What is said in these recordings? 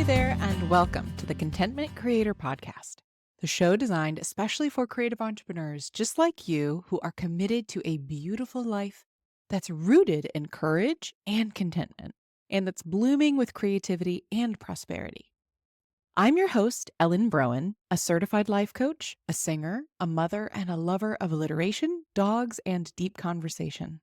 Hey there, and welcome to the Contentment Creator Podcast, the show designed especially for creative entrepreneurs just like you who are committed to a beautiful life that's rooted in courage and contentment, and that's blooming with creativity and prosperity. I'm your host, Ellen Broen, a certified life coach, a singer, a mother, and a lover of alliteration, dogs, and deep conversation.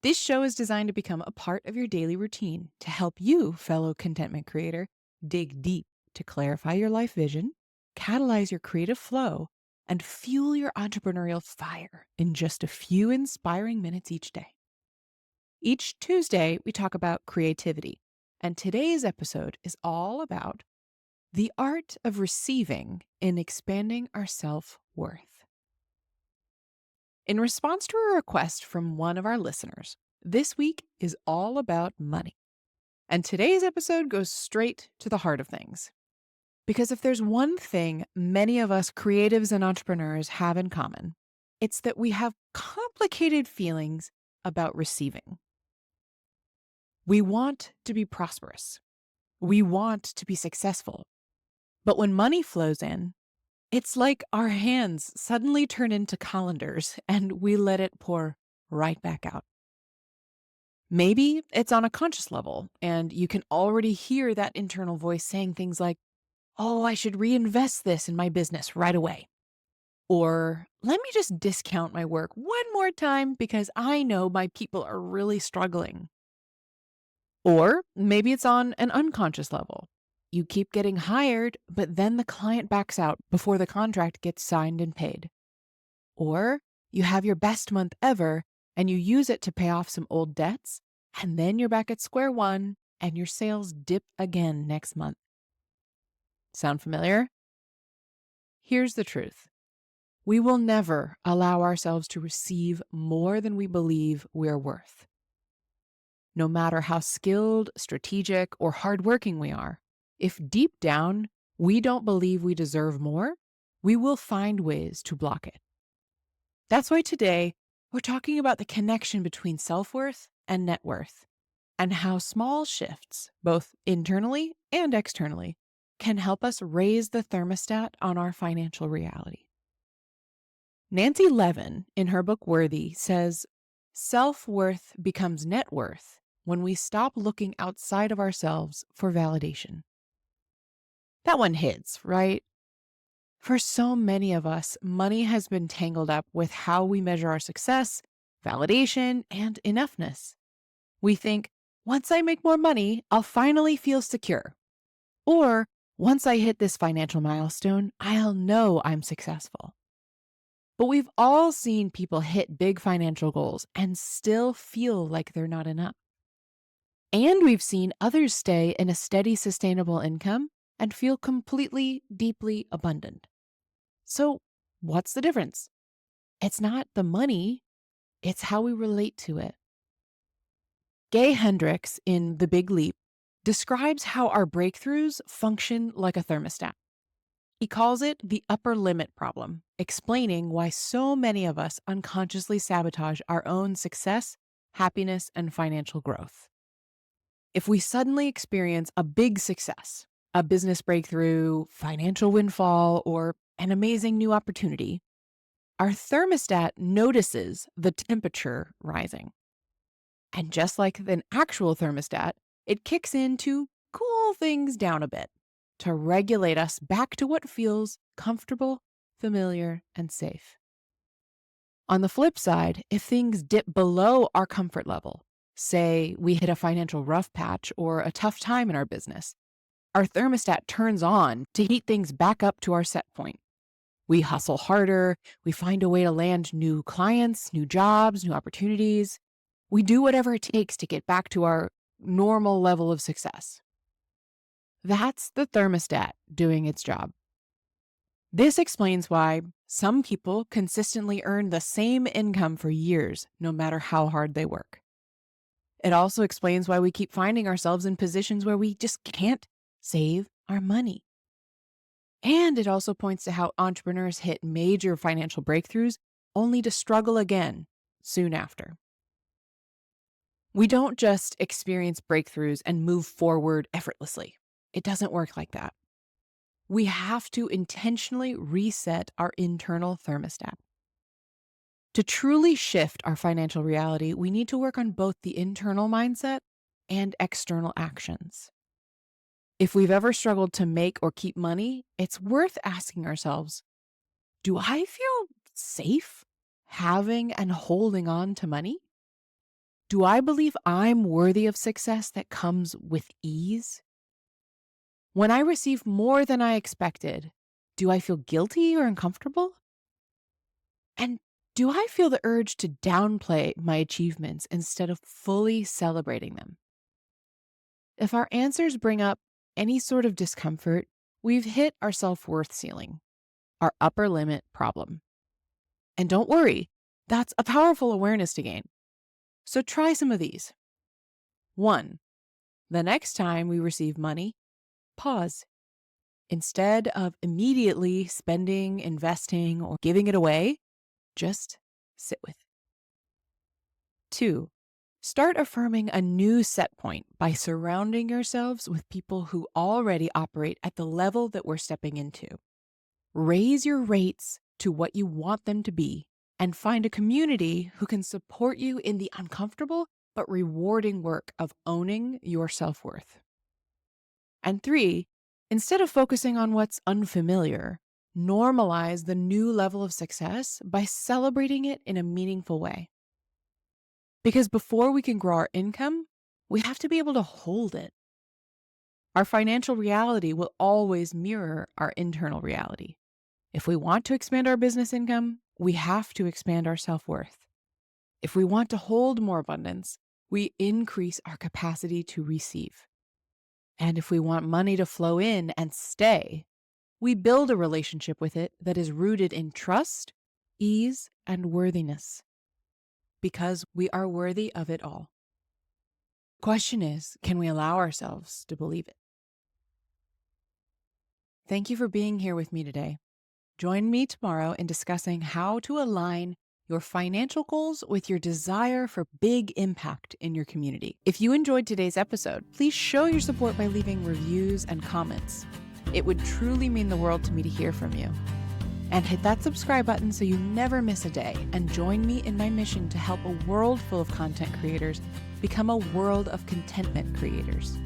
This show is designed to become a part of your daily routine to help you, fellow contentment creator, dig deep to clarify your life vision, catalyze your creative flow, and fuel your entrepreneurial fire in just a few inspiring minutes each day. Each Tuesday, we talk about creativity, and today's episode is all about the art of receiving in expanding our self-worth. In response to a request from one of our listeners, this week is all about money. And today's episode goes straight to the heart of things. Because if there's one thing many of us creatives and entrepreneurs have in common, it's that we have complicated feelings about receiving. We want to be prosperous. We want to be successful. But when money flows in, it's like our hands suddenly turn into colanders and we let it pour right back out. Maybe it's on a conscious level and you can already hear that internal voice saying things like, "Oh, I should reinvest this in my business right away." Or, "Let me just discount my work one more time because I know my people are really struggling." Or maybe it's on an unconscious level. You keep getting hired, but then the client backs out before the contract gets signed and paid. Or you have your best month ever and you use it to pay off some old debts, and then you're back at square one and your sales dip again next month. Sound familiar? Here's the truth. We will never allow ourselves to receive more than we believe we're worth. No matter how skilled, strategic, or hardworking we are, if deep down we don't believe we deserve more, we will find ways to block it. That's why today we're talking about the connection between self-worth and net worth, and how small shifts, both internally and externally, can help us raise the thermostat on our financial reality. Nancy Levin, in her book Worthy, says, "Self-worth becomes net worth when we stop looking outside of ourselves for validation." That one hits, right? For so many of us, money has been tangled up with how we measure our success, validation, and enoughness. We think, once I make more money, I'll finally feel secure. Or, once I hit this financial milestone, I'll know I'm successful. But we've all seen people hit big financial goals and still feel like they're not enough. And we've seen others stay in a steady, sustainable income and feel completely, deeply abundant. So, what's the difference? It's not the money, it's how we relate to it. Gay Hendricks in The Big Leap describes how our breakthroughs function like a thermostat. He calls it the upper limit problem, explaining why so many of us unconsciously sabotage our own success, happiness, and financial growth. If we suddenly experience a big success, a business breakthrough, financial windfall, or an amazing new opportunity, our thermostat notices the temperature rising. And just like an actual thermostat, it kicks in to cool things down a bit, to regulate us back to what feels comfortable, familiar, and safe. On the flip side, if things dip below our comfort level, say we hit a financial rough patch or a tough time in our business, our thermostat turns on to heat things back up to our set point. We hustle harder, we find a way to land new clients, new jobs, new opportunities. We do whatever it takes to get back to our normal level of success. That's the thermostat doing its job. This explains why some people consistently earn the same income for years, no matter how hard they work. It also explains why we keep finding ourselves in positions where we just can't save our money. And it also points to how entrepreneurs hit major financial breakthroughs only to struggle again soon after. We don't just experience breakthroughs and move forward effortlessly. It doesn't work like that. We have to intentionally reset our internal thermostat. To truly shift our financial reality, we need to work on both the internal mindset and external actions. If we've ever struggled to make or keep money, it's worth asking ourselves, do I feel safe having and holding on to money? Do I believe I'm worthy of success that comes with ease? When I receive more than I expected, do I feel guilty or uncomfortable? And do I feel the urge to downplay my achievements instead of fully celebrating them? If our answers bring up any sort of discomfort, we've hit our self-worth ceiling, our upper limit problem. And don't worry, that's a powerful awareness to gain. So try some of these. 1, the next time we receive money, pause. Instead of immediately spending, investing, or giving it away, just sit with it. 2, start affirming a new set point by surrounding yourselves with people who already operate at the level that we're stepping into. Raise your rates to what you want them to be and find a community who can support you in the uncomfortable but rewarding work of owning your self-worth. And 3, instead of focusing on what's unfamiliar, normalize the new level of success by celebrating it in a meaningful way. Because before we can grow our income, we have to be able to hold it. Our financial reality will always mirror our internal reality. If we want to expand our business income, we have to expand our self-worth. If we want to hold more abundance, we increase our capacity to receive. And if we want money to flow in and stay, we build a relationship with it that is rooted in trust, ease, and worthiness. Because we are worthy of it all. Question is, can we allow ourselves to believe it? Thank you for being here with me today. Join me tomorrow in discussing how to align your financial goals with your desire for big impact in your community. If you enjoyed today's episode, please show your support by leaving reviews and comments. It would truly mean the world to me to hear from you. And hit that subscribe button so you never miss a day, and join me in my mission to help a world full of content creators become a world of contentment creators.